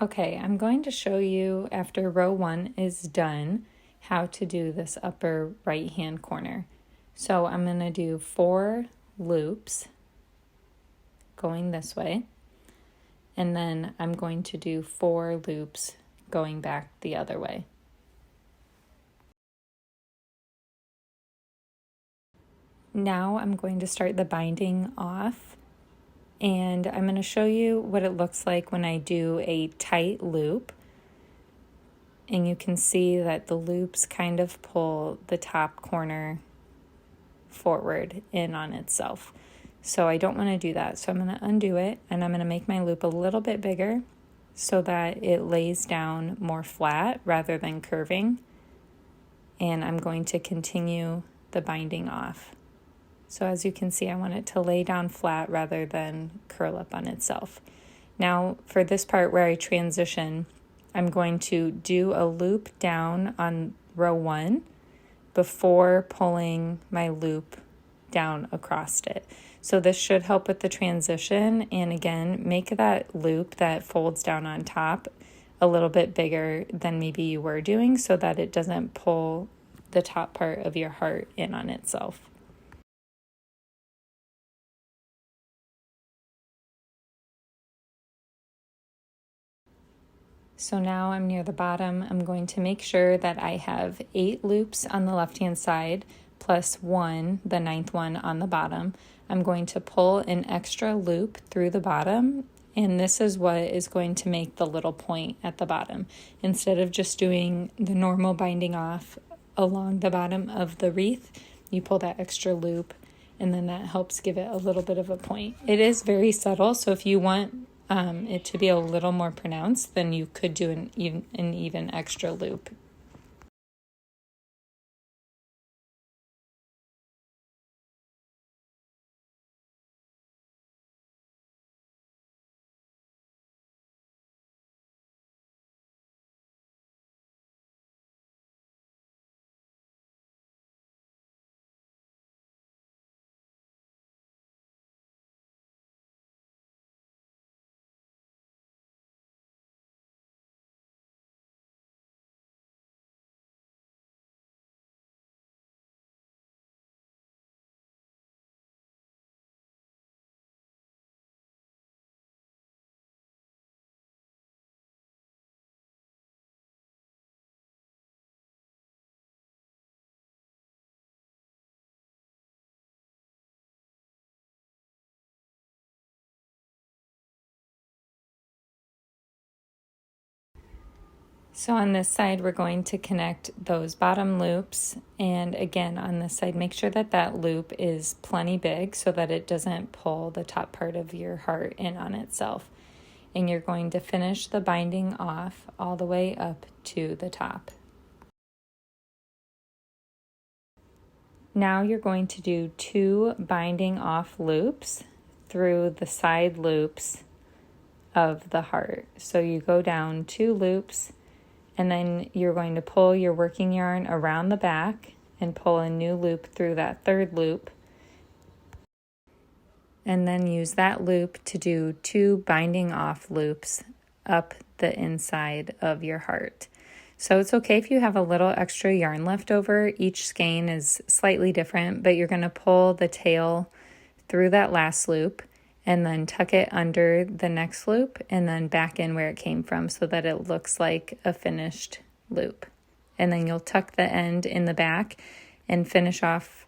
Okay, I'm going to show you after row 1 is done how to do this upper right hand corner. So I'm going to do 4 loops going this way, and then I'm going to do 4 loops going back the other way. Now I'm going to start the binding off, and I'm going to show you what it looks like when I do a tight loop. And you can see that the loops kind of pull the top corner forward in on itself. So I don't want to do that. So I'm going to undo it, and I'm going to make my loop a little bit bigger so that it lays down more flat rather than curving. And I'm going to continue the binding off. So as you can see, I want it to lay down flat rather than curl up on itself. Now for this part where I transition, I'm going to do a loop down on row 1 before pulling my loop down across it. So this should help with the transition, and again, make that loop that folds down on top a little bit bigger than maybe you were doing so that it doesn't pull the top part of your heart in on itself. So now I'm near the bottom. I'm going to make sure that I have 8 loops on the left-hand side plus 1, the 9th one on the bottom. I'm going to pull an extra loop through the bottom, and this is what is going to make the little point at the bottom. Instead of just doing the normal binding off along the bottom of the wreath, you pull that extra loop, and then that helps give it a little bit of a point. It is very subtle, so if you want it to be a little more pronounced, then you could do an even extra loop. So on this side, we're going to connect those bottom loops. And again, on this side, make sure that that loop is plenty big so that it doesn't pull the top part of your heart in on itself. And you're going to finish the binding off all the way up to the top. Now you're going to do 2 binding off loops through the side loops of the heart. So you go down 2 loops, and then you're going to pull your working yarn around the back and pull a new loop through that 3rd loop, and then use that loop to do 2 binding off loops up the inside of your heart. So it's okay if you have a little extra yarn left over. Each skein is slightly different, but you're going to pull the tail through that last loop and then tuck it under the next loop and then back in where it came from so that it looks like a finished loop. And then you'll tuck the end in the back and finish off